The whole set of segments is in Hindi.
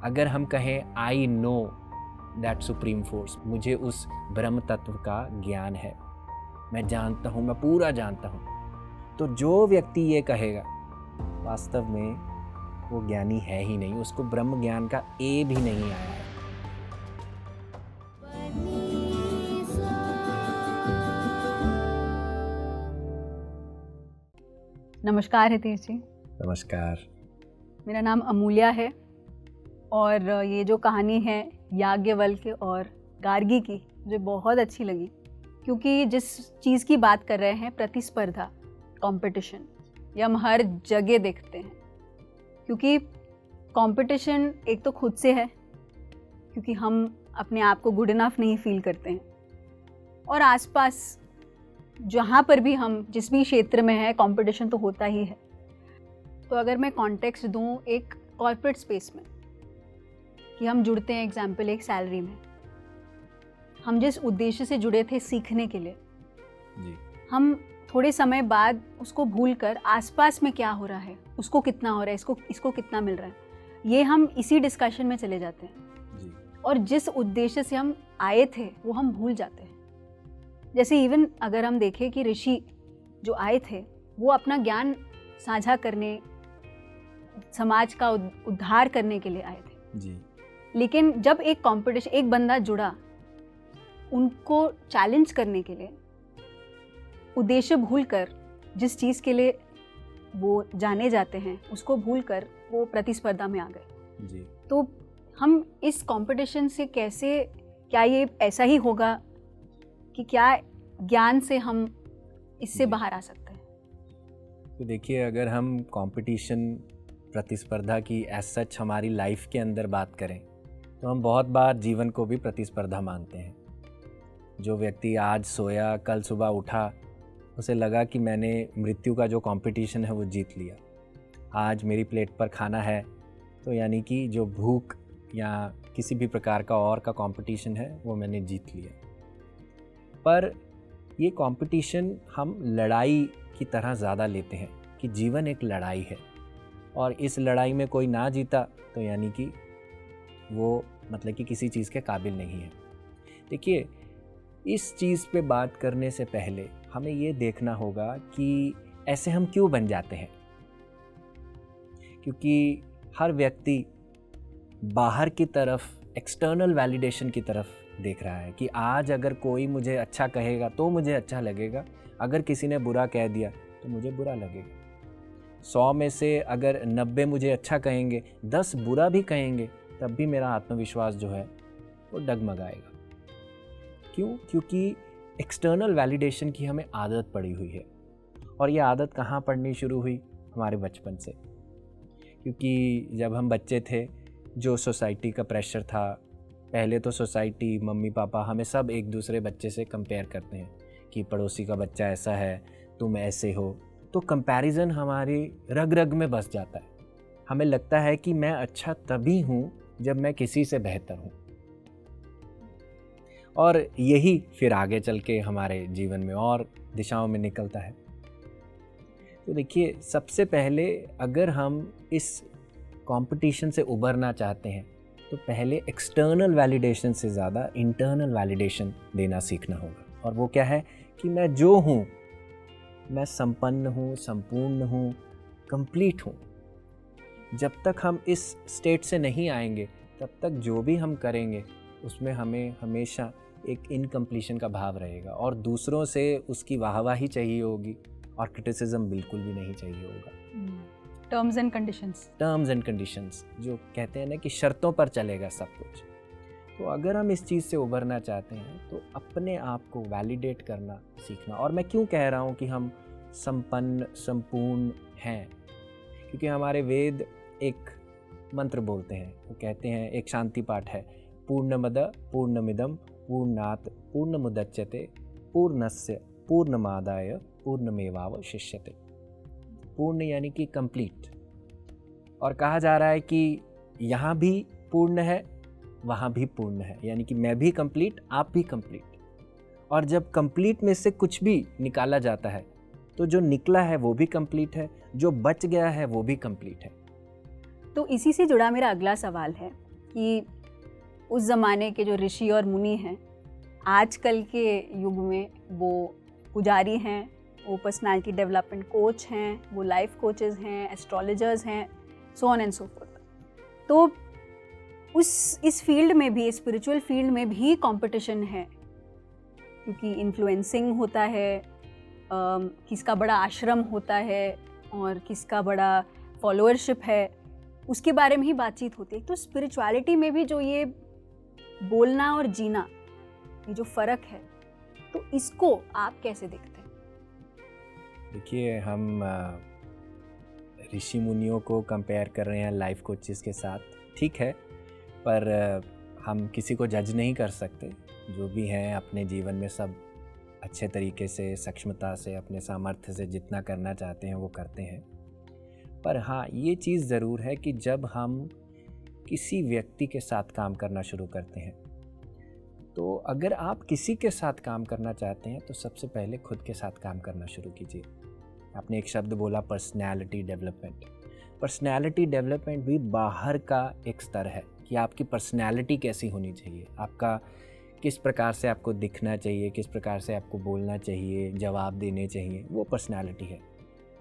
अगर हम कहें I know that supreme force, मुझे उस ब्रह्म तत्व का ज्ञान है, मैं जानता हूँ, मैं पूरा जानता हूँ, तो जो व्यक्ति ये कहेगा वास्तव में वो ज्ञानी है ही नहीं, उसको ब्रह्म ज्ञान का ए भी नहीं आया है। नमस्कार हितेश जी। नमस्कार। मेरा नाम अमूल्या है और ये जो कहानी है याज्ञवल्क्य और गार्गी की मुझे बहुत अच्छी लगी, क्योंकि जिस चीज़ की बात कर रहे हैं प्रतिस्पर्धा, कंपटीशन, ये हम हर जगह देखते हैं। क्योंकि कंपटीशन एक तो खुद से है, क्योंकि हम अपने आप को गुड इनफ नहीं फील करते हैं, और आसपास जहाँ पर भी हम जिस भी क्षेत्र में है कंपटीशन तो होता ही है। तो अगर मैं कॉन्टेक्स्ट दूँ एक कॉर्पोरेट स्पेस में, कि हम जुड़ते हैं एग्जाम्पल एक सैलरी में, हम जिस उद्देश्य से जुड़े थे सीखने के लिए जी। हम थोड़े समय बाद उसको भूलकर आसपास में क्या हो रहा है, उसको कितना हो रहा है, इसको कितना मिल रहा है, ये हम इसी डिस्कशन में चले जाते हैं जी। और जिस उद्देश्य से हम आए थे वो हम भूल जाते हैं। जैसे इवन अगर हम देखें कि ऋषि जो आए थे वो अपना ज्ञान साझा करने, समाज का उद्धार करने के लिए आए थे जी। लेकिन जब एक कंपटीशन, एक बंदा जुड़ा उनको चैलेंज करने के लिए, उद्देश्य भूलकर जिस चीज़ के लिए वो जाने जाते हैं उसको भूलकर वो प्रतिस्पर्धा में आ गए। जी। तो हम इस कंपटीशन से कैसे, क्या ये ऐसा ही होगा कि क्या ज्ञान से हम इससे बाहर आ सकते हैं? तो देखिए, अगर हम कंपटीशन, प्रतिस्पर्धा की एज सच हमारी लाइफ के अंदर बात करें तो हम बहुत बार जीवन को भी प्रतिस्पर्धा मानते हैं। जो व्यक्ति आज सोया, कल सुबह उठा, उसे लगा कि मैंने मृत्यु का जो कंपटीशन है वो जीत लिया। आज मेरी प्लेट पर खाना है, तो यानी कि जो भूख या किसी भी प्रकार का और का कंपटीशन है वो मैंने जीत लिया। पर ये कंपटीशन हम लड़ाई की तरह ज़्यादा लेते हैं कि जीवन एक लड़ाई है और इस लड़ाई में कोई ना जीता तो यानी कि वो मतलब कि किसी चीज़ के काबिल नहीं है। देखिए, इस चीज़ पे बात करने से पहले हमें ये देखना होगा कि ऐसे हम क्यों बन जाते हैं। क्योंकि हर व्यक्ति बाहर की तरफ, एक्सटर्नल वैलिडेशन की तरफ देख रहा है कि आज अगर कोई मुझे अच्छा कहेगा तो मुझे अच्छा लगेगा, अगर किसी ने बुरा कह दिया तो मुझे बुरा लगेगा। 100 में से अगर 90 मुझे अच्छा कहेंगे, 10 बुरा भी कहेंगे, तब भी मेरा आत्मविश्वास जो है वो डगमगाएगा। क्यों? क्योंकि एक्सटर्नल वैलिडेशन की हमें आदत पड़ी हुई है। और ये आदत कहाँ पड़नी शुरू हुई? हमारे बचपन से। क्योंकि जब हम बच्चे थे, जो सोसाइटी का प्रेशर था, पहले तो सोसाइटी, मम्मी पापा हमें सब एक दूसरे बच्चे से कंपेयर करते हैं कि पड़ोसी का बच्चा ऐसा है, तुम ऐसे हो। तो कंपैरिजन हमारी रग रग में बस जाता है। हमें लगता है कि मैं अच्छा तभी हूँ जब मैं किसी से बेहतर हूँ, और यही फिर आगे चल के हमारे जीवन में और दिशाओं में निकलता है। तो देखिए, सबसे पहले अगर हम इस कंपटीशन से उबरना चाहते हैं तो पहले एक्सटर्नल वैलिडेशन से ज़्यादा इंटरनल वैलिडेशन देना सीखना होगा। और वो क्या है कि मैं जो हूँ, मैं संपन्न हूँ, संपूर्ण हूँ, कंप्लीट हूँ। जब तक हम इस स्टेट से नहीं आएंगे तब तक जो भी हम करेंगे उसमें हमें हमेशा एक इनकम्प्लीशन का भाव रहेगा और दूसरों से उसकी वाहवाही चाहिए होगी और क्रिटिसिज्म बिल्कुल भी नहीं चाहिए होगा। टर्म्स एंड कंडीशंस जो कहते हैं ना कि शर्तों पर चलेगा सब कुछ। तो अगर हम इस चीज़ से उभरना चाहते हैं तो अपने आप को वैलिडेट करना सीखना। और मैं क्यों कह रहा हूँ कि हम संपन्न, संपूर्ण हैं? क्योंकि हमारे वेद एक मंत्र बोलते हैं, वो कहते हैं, एक शांति पाठ है, पूर्णमद पूर्णमिदम पूर्णात् पूर्णमुदच्यते पूर्णस्य पूर्णमादाय पूर्णमेवावशिष्यते। पूर्ण यानी कि कंप्लीट। और कहा जा रहा है कि यहाँ भी पूर्ण है, वहाँ भी पूर्ण है, यानी कि मैं भी कंप्लीट, आप भी कंप्लीट। और जब कंप्लीट में से कुछ भी निकाला जाता है तो जो निकला है वो भी कंप्लीट है, जो बच गया है वो भी कंप्लीट है। तो इसी से जुड़ा मेरा अगला सवाल है कि उस ज़माने के जो ऋषि और मुनि हैं, आजकल के युग में वो पुजारी हैं, वो पर्सनालिटी डेवलपमेंट कोच हैं, वो लाइफ कोचेस हैं, एस्ट्रोलॉजर्स हैं, so on and so fourth. तो इस फील्ड में भी, स्पिरिचुअल फील्ड में भी कंपटीशन है, क्योंकि इन्फ्लुएंसिंग होता है, किसका बड़ा आश्रम होता है और किसका बड़ा फॉलोअरशिप है, उसके बारे में ही बातचीत होती है। तो स्पिरिचुअलिटी में भी जो ये बोलना और जीना, ये जो फ़र्क है, तो इसको आप कैसे देखते हैं? देखिए, हम ऋषि मुनियों को कंपेयर कर रहे हैं लाइफ कोचेस के साथ, ठीक है, पर हम किसी को जज नहीं कर सकते। जो भी हैं अपने जीवन में सब अच्छे तरीके से, सक्षमता से, अपने सामर्थ्य से जितना करना चाहते हैं वो करते हैं। पर हाँ, ये चीज़ ज़रूर है कि जब हम किसी व्यक्ति के साथ काम करना शुरू करते हैं, तो अगर आप किसी के साथ काम करना चाहते हैं तो सबसे पहले खुद के साथ काम करना शुरू कीजिए। आपने एक शब्द बोला, पर्सनैलिटी डेवलपमेंट। पर्सनैलिटी डेवलपमेंट भी बाहर का एक स्तर है कि आपकी पर्सनैलिटी कैसी होनी चाहिए, आपका किस प्रकार से आपको दिखना चाहिए, किस प्रकार से आपको बोलना चाहिए, जवाब देने चाहिए, वो पर्सनैलिटी है।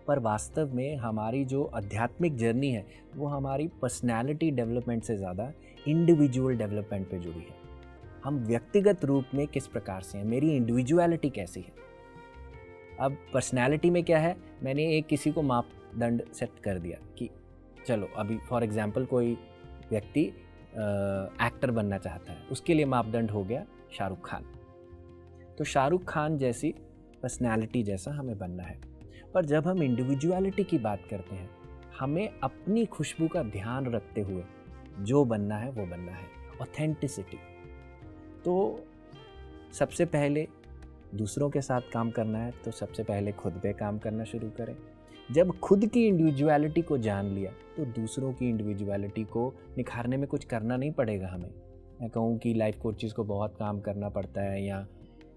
पर वास्तव में हमारी जो आध्यात्मिक जर्नी है वो हमारी पर्सनैलिटी डेवलपमेंट से ज़्यादा इंडिविजुअल डेवलपमेंट पे जुड़ी है। हम व्यक्तिगत रूप में किस प्रकार से हैं, मेरी इंडिविजुअलिटी कैसी है। अब पर्सनैलिटी में क्या है, मैंने एक किसी को मापदंड सेट कर दिया कि चलो अभी फॉर एग्जांपल कोई व्यक्ति एक्टर बनना चाहता है, उसके लिए मापदंड हो गया शाहरुख खान। तो शाहरुख खान जैसी पर्सनैलिटी जैसा हमें बनना है। पर जब हम इंडिविजुअलिटी की बात करते हैं, हमें अपनी खुशबू का ध्यान रखते हुए जो बनना है वो बनना है, ऑथेंटिसिटी। तो सबसे पहले दूसरों के साथ काम करना है तो सबसे पहले खुद पे काम करना शुरू करें। जब खुद की इंडिविजुअलिटी को जान लिया तो दूसरों की इंडिविजुअलिटी को निखारने में कुछ करना नहीं पड़ेगा हमें। मैं कहूँ कि लाइफ कोचेस को बहुत काम करना पड़ता है या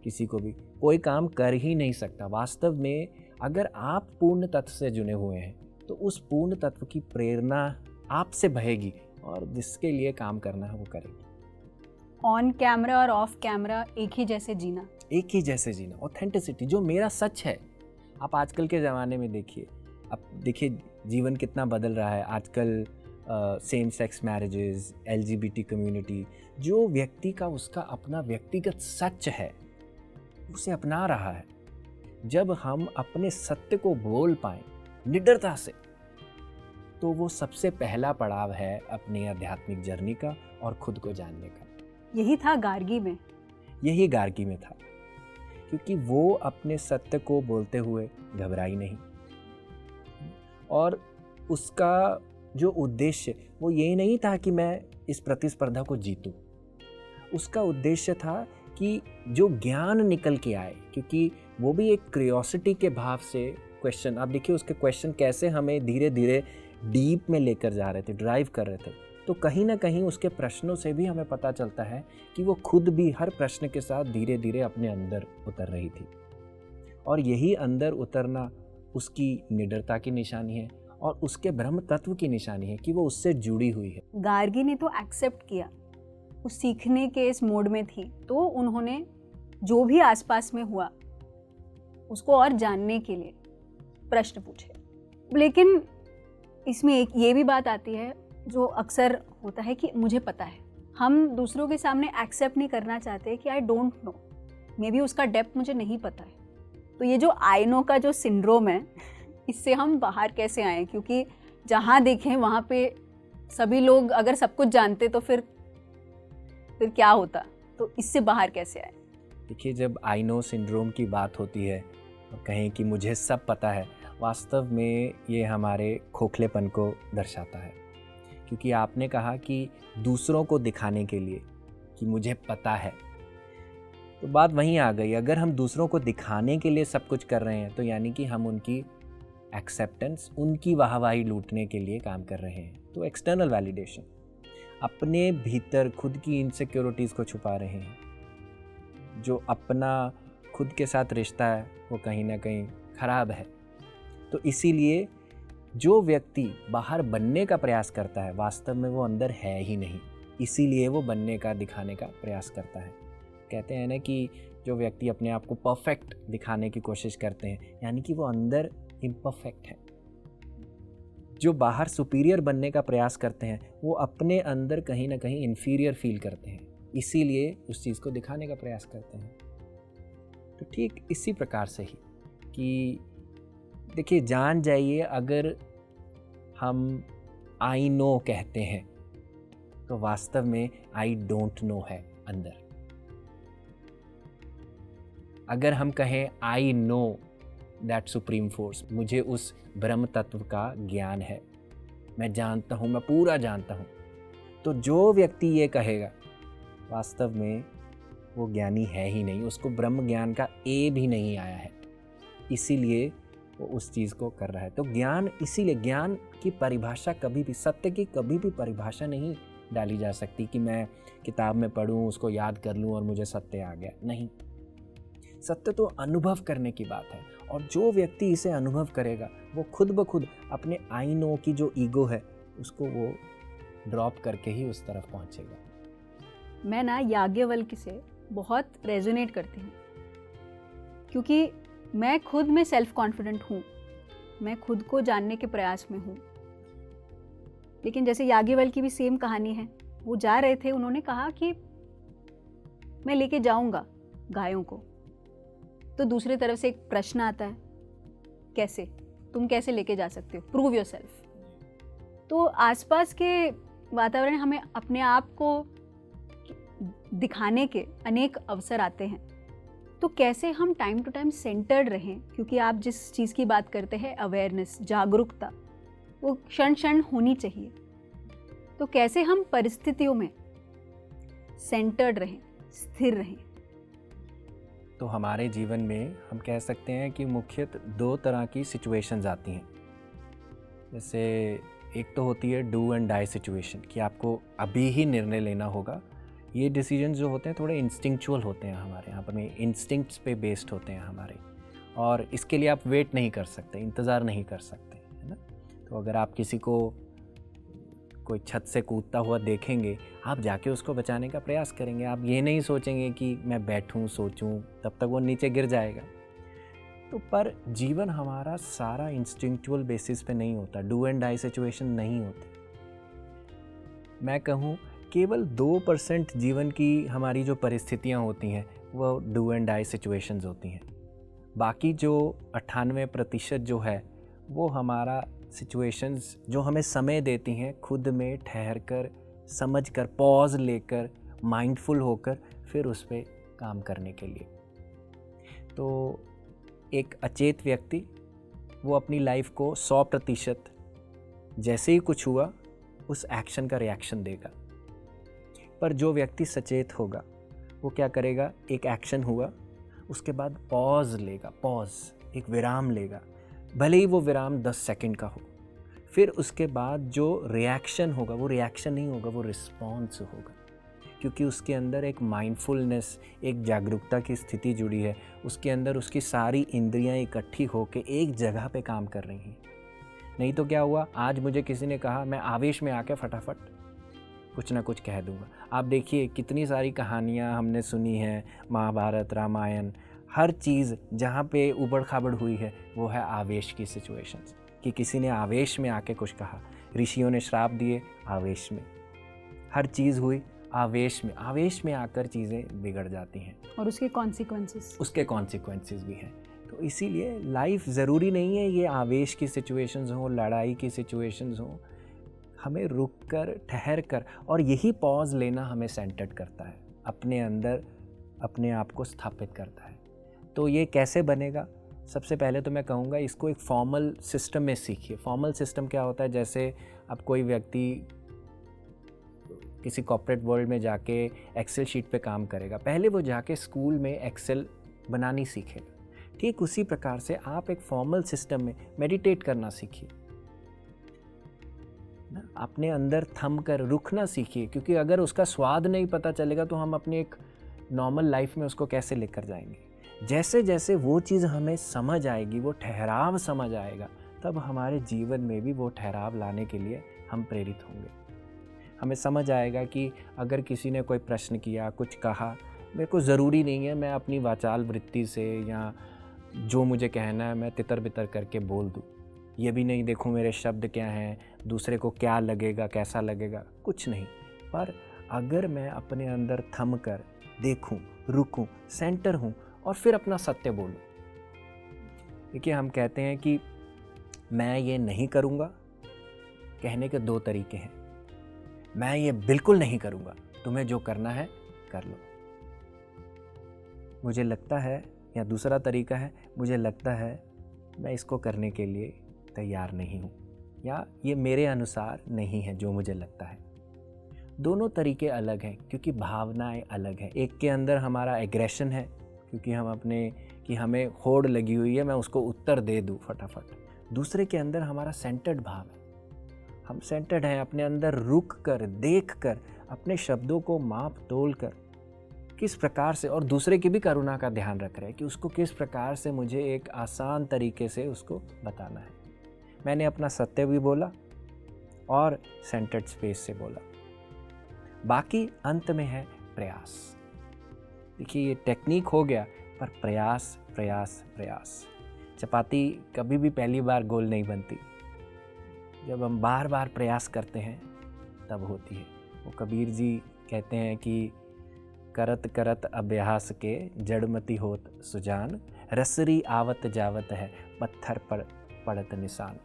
किसी को भी, कोई काम कर ही नहीं सकता। वास्तव में अगर आप पूर्ण तत्व से जुड़े हुए हैं तो उस पूर्ण तत्व की प्रेरणा आपसे बहेगी और जिसके लिए काम करना है वो करेगी। ऑन कैमरा और ऑफ कैमरा एक ही जैसे जीना, एक ही जैसे जीना, ऑथेंटिसिटी, जो मेरा सच है। आप आजकल के ज़माने में देखिए, अब देखिए जीवन कितना बदल रहा है आजकल। Same sex marriages, LGBT community, जो व्यक्ति का उसका अपना व्यक्तिगत सच है उसे अपना रहा है। जब हम अपने सत्य को बोल पाएं निडरता से, तो वो सबसे पहला पड़ाव है अपनी आध्यात्मिक जर्नी का और खुद को जानने का। यही था गार्गी में, यही गार्गी में था, क्योंकि वो अपने सत्य को बोलते हुए घबराई नहीं और उसका जो उद्देश्य वो यही नहीं था कि मैं इस प्रतिस्पर्धा को जीतूं। उसका उद्देश्य था कि जो ज्ञान निकल के आए, क्योंकि वो भी एक क्यूरियोसिटी के भाव से क्वेश्चन, आप देखिए उसके क्वेश्चन कैसे हमें धीरे धीरे डीप में लेकर जा रहे थे, ड्राइव कर रहे थे। तो कहीं ना कहीं उसके प्रश्नों से भी हमें पता चलता है कि वो खुद भी हर प्रश्न के साथ धीरे धीरे अपने अंदर उतर रही थी। और यही अंदर उतरना उसकी निडरता की निशानी है और उसके ब्रह्म तत्व की निशानी है कि वो उससे जुड़ी हुई है। गार्गी ने तो एक्सेप्ट किया, वो सीखने के इस मोड में थी, तो उन्होंने जो भी आसपास में हुआ उसको और जानने के लिए प्रश्न पूछे। लेकिन इसमें एक ये भी बात आती है जो अक्सर होता है कि मुझे पता है, हम दूसरों के सामने एक्सेप्ट नहीं करना चाहते कि I don't know, may be उसका डेप्थ मुझे नहीं पता है। तो ये जो आई नो का जो सिंड्रोम है, इससे हम बाहर कैसे आएँ? क्योंकि जहाँ देखें वहाँ पे सभी लोग अगर सब कुछ जानते तो फिर क्या होता? तो इससे बाहर कैसे आए? देखिए, जब आई नो सिंड्रोम की बात होती है और कहें कि मुझे सब पता है, वास्तव में ये हमारे खोखलेपन को दर्शाता है। क्योंकि आपने कहा कि दूसरों को दिखाने के लिए कि मुझे पता है, तो बात वहीं आ गई। अगर हम दूसरों को दिखाने के लिए सब कुछ कर रहे हैं तो यानी कि हम उनकी एक्सेप्टेंस, उनकी वाहवाही लूटने के लिए काम कर रहे हैं। तो एक्सटर्नल वैलिडेशन, अपने भीतर खुद की इनसिक्योरिटीज़ को छुपा रहे हैं। जो अपना खुद के साथ रिश्ता है वो कहीं ना कहीं ख़राब है। तो इसीलिए जो व्यक्ति बाहर बनने का प्रयास करता है, वास्तव में वो अंदर है ही नहीं। इसीलिए वो बनने का, दिखाने का प्रयास करता है। कहते हैं ना कि जो व्यक्ति अपने आप को परफेक्ट दिखाने की कोशिश करते हैं, यानी कि वो अंदर इम्परफेक्ट है। जो बाहर सुपीरियर बनने का प्रयास करते हैं, वो अपने अंदर कहीं ना कहीं इन्फीरियर फील करते हैं, इसीलिए उस चीज़ को दिखाने का प्रयास करते हैं। तो ठीक इसी प्रकार से ही कि देखिए, जान जाइए, अगर हम आई नो कहते हैं तो वास्तव में आई डोंट नो है अंदर। अगर हम कहें I know that supreme force, मुझे उस ब्रह्म तत्व का ज्ञान है, मैं जानता हूँ, मैं पूरा जानता हूँ, तो जो व्यक्ति ये कहेगा वास्तव में वो ज्ञानी है ही नहीं, उसको ब्रह्म ज्ञान का ए भी नहीं आया है, इसीलिए वो उस चीज़ को कर रहा है। तो ज्ञान, इसीलिए ज्ञान की परिभाषा कभी भी, सत्य की कभी भी परिभाषा नहीं डाली जा सकती कि मैं किताब में पढ़ूं, उसको याद कर लूं और मुझे सत्य आ गया। नहीं, सत्य तो अनुभव करने की बात है, और जो व्यक्ति इसे अनुभव करेगा वो खुद ब खुद अपने आई नो की जो ईगो है उसको वो ड्रॉप करके ही उस तरफ पहुंचेगा। मैं ना याज्ञवल्क्य से बहुत रेजोनेट करती हूँ, क्योंकि मैं खुद में सेल्फ कॉन्फिडेंट हूँ, मैं खुद को जानने के प्रयास में हूँ। लेकिन जैसे याज्ञवल्क्य की भी सेम कहानी है, वो जा रहे थे, उन्होंने कहा कि मैं लेके जाऊंगा गायों को, तो दूसरी तरफ से एक प्रश्न आता है, कैसे, तुम कैसे लेके जा सकते हो, प्रूव योरसेल्फ। तो आसपास के वातावरण हमें अपने आप को दिखाने के अनेक अवसर आते हैं, तो कैसे हम टाइम टू टाइम सेंटर्ड रहें, क्योंकि आप जिस चीज़ की बात करते हैं अवेयरनेस, जागरूकता, वो क्षण क्षण होनी चाहिए। तो कैसे हम परिस्थितियों में सेंटर्ड रहें, स्थिर रहें। तो हमारे जीवन में हम कह सकते हैं कि मुख्यतः दो तरह की सिचुएशंस आती हैं। जैसे एक तो होती है डू एंड डाई सिचुएशन, कि आपको अभी ही निर्णय लेना होगा। ये डिसीजन जो होते हैं थोड़े इंस्टिंक्चुअल होते हैं, हमारे यहाँ पर में इंस्टिंक्ट्स पे बेस्ड होते हैं हमारे, और इसके लिए आप वेट नहीं कर सकते, इंतज़ार नहीं कर सकते, है ना। तो अगर आप किसी को कोई छत से कूदता हुआ देखेंगे, आप जाके उसको बचाने का प्रयास करेंगे। आप ये नहीं सोचेंगे कि मैं बैठूं सोचूं, तब तक वो नीचे गिर जाएगा। तो पर जीवन हमारा सारा इंस्टिंक्चुअल बेसिस पे नहीं होता, डू एंड डाई सिचुएशन नहीं होती। मैं कहूँ केवल 2% जीवन की हमारी जो परिस्थितियाँ होती हैं वो डू एंड डाई सिचुएशंस होती हैं। बाकी जो 98% जो है वो हमारा सिचुएशंस जो हमें समय देती हैं खुद में ठहर कर, समझ कर, पॉज लेकर, माइंडफुल होकर फिर उस पर काम करने के लिए। तो एक अचेत व्यक्ति वो अपनी लाइफ को 100% जैसे ही कुछ हुआ उस एक्शन का रिएक्शन देगा। पर जो व्यक्ति सचेत होगा वो क्या करेगा, एक एक्शन हुआ उसके बाद पॉज लेगा, पॉज, एक विराम लेगा, भले ही वो विराम 10 सेकंड का हो। फिर उसके बाद जो रिएक्शन होगा वो रिएक्शन नहीं होगा, वो रिस्पॉन्स होगा, क्योंकि उसके अंदर एक माइंडफुलनेस, एक जागरूकता की स्थिति जुड़ी है। उसके अंदर उसकी सारी इंद्रियां इकट्ठी होकर एक जगह पे काम कर रही हैं। नहीं तो क्या हुआ, आज मुझे किसी ने कहा, मैं आवेश में आके फटाफट कुछ ना कुछ कह दूंगा। आप देखिए कितनी सारी कहानियाँ हमने सुनी हैं, महाभारत, रामायण, हर चीज़ जहाँ पे उबड़ खाबड़ हुई है वो है आवेश की सिचुएशंस, कि किसी ने आवेश में आके कुछ कहा, ऋषियों ने श्राप दिए आवेश में, हर चीज़ हुई आवेश में, आवेश में आकर चीज़ें बिगड़ जाती हैं और उसके कॉन्सिक्वेंसेस भी हैं। तो इसीलिए लाइफ ज़रूरी नहीं है ये आवेश की सिचुएशंस हो, लड़ाई की सिचुएशंस हो, हमें रुक कर, ठहर कर, और यही पॉज लेना हमें सेंटर्ड करता है, अपने अंदर अपने आप को स्थापित करता है। तो ये कैसे बनेगा, सबसे पहले तो मैं कहूँगा इसको एक फॉर्मल सिस्टम में सीखिए। फॉर्मल सिस्टम क्या होता है, जैसे अब कोई व्यक्ति किसी कॉर्पोरेट वर्ल्ड में जाके एक्सेल शीट पे काम करेगा, पहले वो जाके स्कूल में एक्सेल बनानी सीखेगा। ठीक उसी प्रकार से आप एक फॉर्मल सिस्टम में मेडिटेट करना सीखिए, अपने अंदर थम कर रुकना सीखिए, क्योंकि अगर उसका स्वाद नहीं पता चलेगा तो हम अपनी एक नॉर्मल लाइफ में उसको कैसे लेकर जाएंगे। जैसे जैसे वो चीज़ हमें समझ आएगी, वो ठहराव समझ आएगा, तब हमारे जीवन में भी वो ठहराव लाने के लिए हम प्रेरित होंगे। हमें समझ आएगा कि अगर किसी ने कोई प्रश्न किया, कुछ कहा, मेरे को ज़रूरी नहीं है मैं अपनी वाचाल वृत्ति से या जो मुझे कहना है मैं तितर बितर करके बोल दूँ। ये भी नहीं देखूँ मेरे शब्द क्या हैं, दूसरे को क्या लगेगा, कैसा लगेगा, कुछ नहीं। पर अगर मैं अपने अंदर थम कर देखूँ, रुकूँ, सेंटर हूँ और फिर अपना सत्य बोलूँ। देखिए, हम कहते हैं कि मैं ये नहीं करूँगा, कहने के 2 तरीके हैं। मैं ये बिल्कुल नहीं करूँगा, तुम्हें जो करना है कर लो। मुझे लगता है, या दूसरा तरीका है, मुझे लगता है मैं इसको करने के लिए तैयार नहीं हूँ, या ये मेरे अनुसार नहीं है जो मुझे लगता है। दोनों तरीके अलग हैं क्योंकि भावनाएं अलग हैं। एक के अंदर हमारा एग्रेशन है क्योंकि हम अपने कि हमें होड़ लगी हुई है, मैं उसको उत्तर दे दूँ फटाफट। दूसरे के अंदर हमारा सेंटर्ड भाव है। हम सेंटर्ड हैं, अपने अंदर रुक कर, देख कर, अपने शब्दों को माप तोल कर किस प्रकार से, और दूसरे की भी करुणा का ध्यान रख रहे हैं कि उसको किस प्रकार से मुझे एक आसान तरीके से उसको बताना है। मैंने अपना सत्य भी बोला और सेंटर्ड स्पेस से बोला। बाकी अंत में है प्रयास। देखिए, ये टेक्निक हो गया, पर प्रयास प्रयास प्रयास। चपाती कभी भी पहली बार गोल नहीं बनती। जब हम बार बार प्रयास करते हैं तब होती है। वो कबीर जी कहते हैं कि करत करत अभ्यास के जड़मति होत सुजान, रसरी आवत जावत है पत्थर पर पड़त निशान।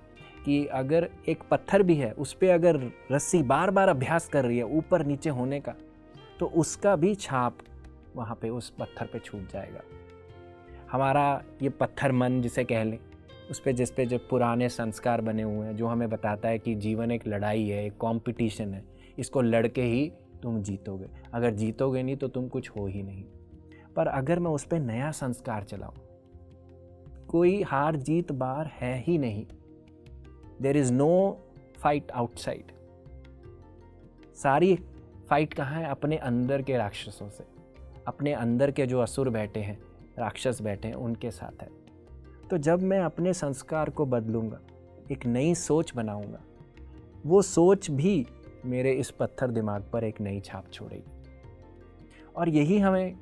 कि अगर एक पत्थर भी है, उस पर अगर रस्सी बार बार अभ्यास कर रही है ऊपर नीचे होने का, तो उसका भी छाप वहाँ पे उस पत्थर पे छूट जाएगा। हमारा ये पत्थर मन जिसे कह लें, उस पे जिस पे जो पुराने संस्कार बने हुए हैं, जो हमें बताता है कि जीवन एक लड़ाई है, एक कंपटीशन है, इसको लड़के ही तुम जीतोगे, अगर जीतोगे नहीं तो तुम कुछ हो ही नहीं। पर अगर मैं उस पे नया संस्कार चलाऊं, कोई हार जीत बार है ही नहीं। There is no fight outside. सारी फाइट कहाँ है? अपने अंदर के राक्षसों से, अपने अंदर के जो असुर बैठे हैं, राक्षस बैठे हैं, उनके साथ है। तो जब मैं अपने संस्कार को बदलूंगा, एक नई सोच बनाऊंगा, वो सोच भी मेरे इस पत्थर दिमाग पर एक नई छाप छोड़ेगी। और यही हमें,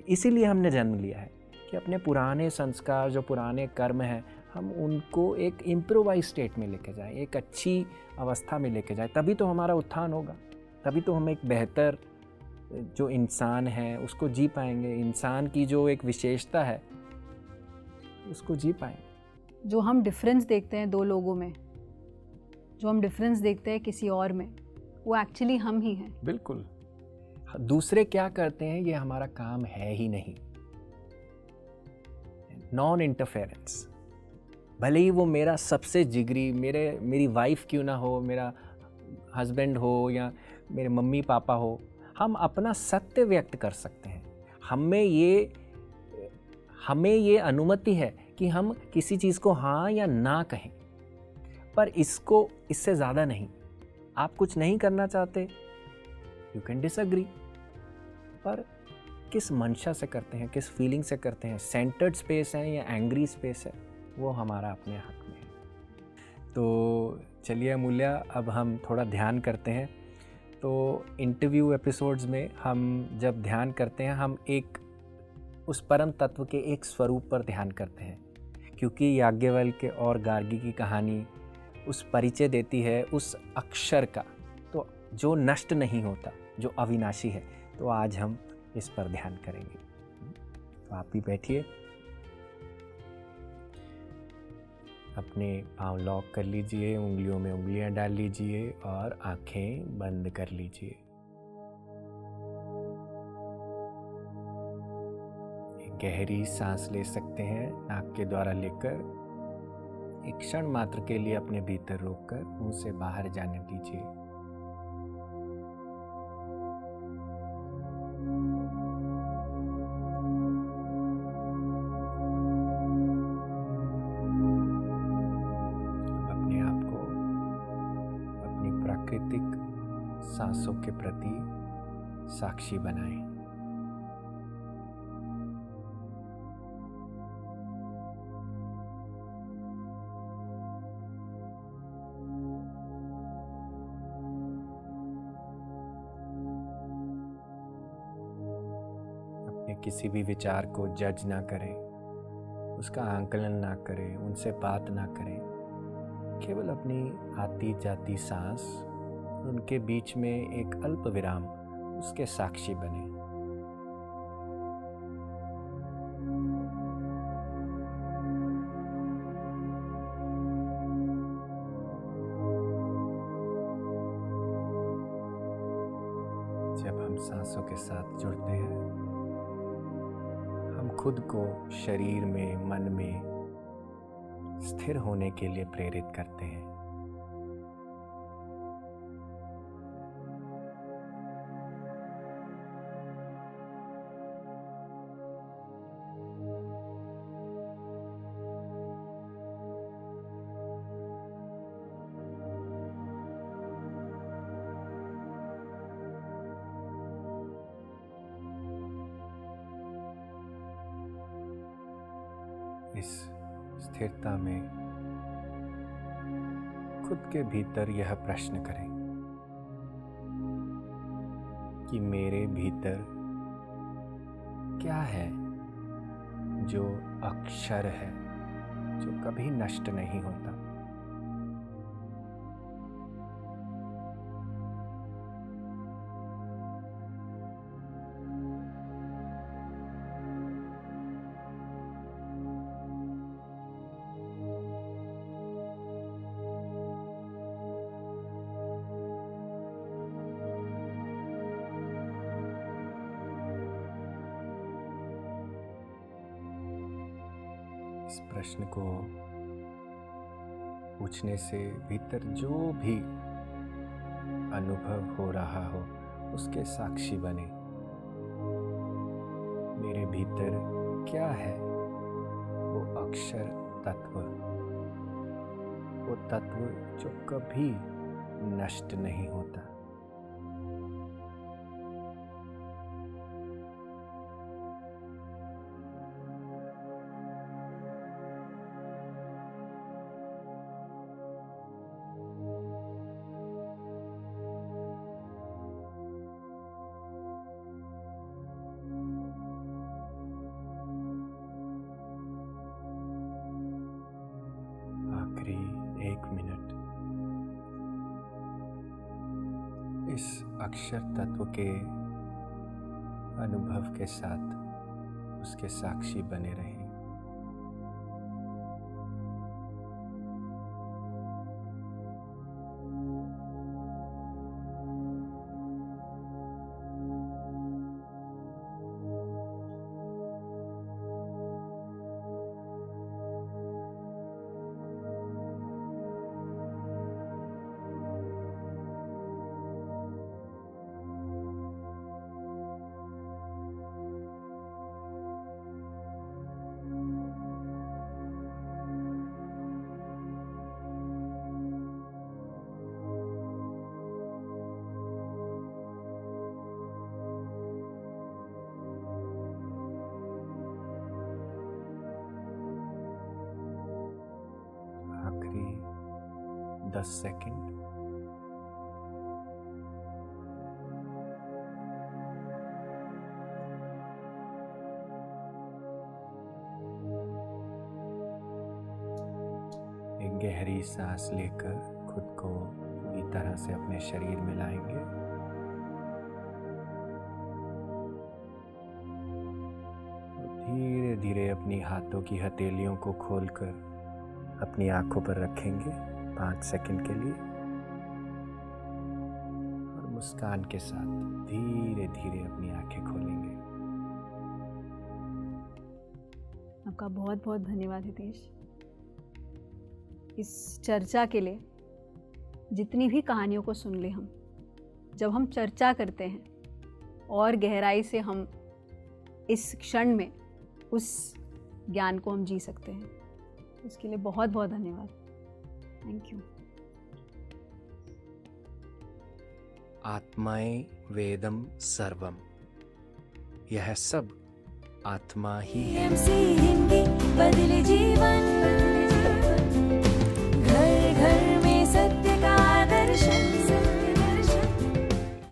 इसीलिए हमने जन्म लिया है कि अपने पुराने संस्कार, जो पुराने कर्म हैं, हम उनको एक इम्प्रोवाइज स्टेट में लेके जाएं, एक अच्छी अवस्था में लेके जाएं। तभी तो हमारा उत्थान होगा, तभी तो हम एक बेहतर जो इंसान है उसको जी पाएंगे। इंसान की जो एक विशेषता है उसको जी पाएंगे। जो हम डिफरेंस देखते हैं 2 लोगों में, जो हम डिफरेंस देखते हैं किसी और में, वो एक्चुअली हम ही हैं। बिल्कुल। दूसरे क्या करते हैं ये हमारा काम है ही नहीं। Non interference. भले ही वो मेरा सबसे जिगरी, मेरी वाइफ क्यों ना हो, मेरा हस्बैंड हो या मेरे मम्मी पापा हो, हम अपना सत्य व्यक्त कर सकते हैं। हमें ये अनुमति है कि हम किसी चीज़ को हाँ या ना कहें, पर इससे ज़्यादा नहीं। आप कुछ नहीं करना चाहते, यू कैन डिसएग्री, पर किस मंशा से करते हैं, किस फीलिंग से करते हैं, सेंटर्ड स्पेस है या एंग्री स्पेस है, वो हमारा अपने हक में है। तो चलिए अमूल्या, अब हम थोड़ा ध्यान करते हैं। तो इंटरव्यू एपिसोड्स में हम जब ध्यान करते हैं, हम एक उस परम तत्व के एक स्वरूप पर ध्यान करते हैं, क्योंकि याज्ञवल्क्य और गार्गी की कहानी उस परिचय देती है उस अक्षर का, तो जो नष्ट नहीं होता, जो अविनाशी है। तो आज हम इस पर ध्यान करेंगे। तो आप भी बैठिए, अपने पाँव लॉक कर लीजिए, उंगलियों में उंगलियां डाल लीजिए और आंखें बंद कर लीजिए। एक गहरी सांस ले सकते हैं नाक के द्वारा लेकर, एक क्षण मात्र के लिए अपने भीतर रोककर मुंह से बाहर जाने दीजिए। अपने आप को अपनी प्राकृतिक सांसों के प्रति साक्षी बनाएं। या किसी भी विचार को जज ना करें, उसका आंकलन ना करें, उनसे बात ना करें। केवल अपनी आती जाती सांस, उनके बीच में एक अल्प विराम, उसके साक्षी बने। जब हम सांसों के साथ जुड़ते हैं, हम खुद को शरीर में, मन में स्थिर होने के लिए प्रेरित करते हैं। इस स्थिरता में खुद के भीतर यह प्रश्न करें कि मेरे भीतर क्या है जो अक्षर है, जो कभी नष्ट नहीं होता। इस प्रश्न को पूछने से भीतर जो भी अनुभव हो रहा हो उसके साक्षी बने। मेरे भीतर क्या है वो अक्षर तत्व, वो तत्व जो कभी नष्ट नहीं होता। आखिरी 1 मिनट इस अक्षर तत्व के अनुभव के साथ उसके साक्षी बने रहें। आखिरी 10 सेकंड। एक गहरी सांस लेकर खुद को पूरी तरह से अपने शरीर में लाएंगे। धीरे धीरे अपनी हाथों की हथेलियों को खोलकर अपनी आंखों पर रखेंगे 5 सेकंड के लिए और मुस्कान के साथ धीरे धीरे अपनी आंखें खोलेंगे। आपका बहुत बहुत धन्यवाद हितेश, इस चर्चा के लिए। जितनी भी कहानियों को सुन ले हम, जब हम चर्चा करते हैं और गहराई से हम इस क्षण में उस ज्ञान को हम जी सकते हैं। उसके लिए बहुत बहुत धन्यवाद। Thank you. आत्माएं वेदम सर्वम, यह सब आत्मा ही है। हिंदी बदले जीवन।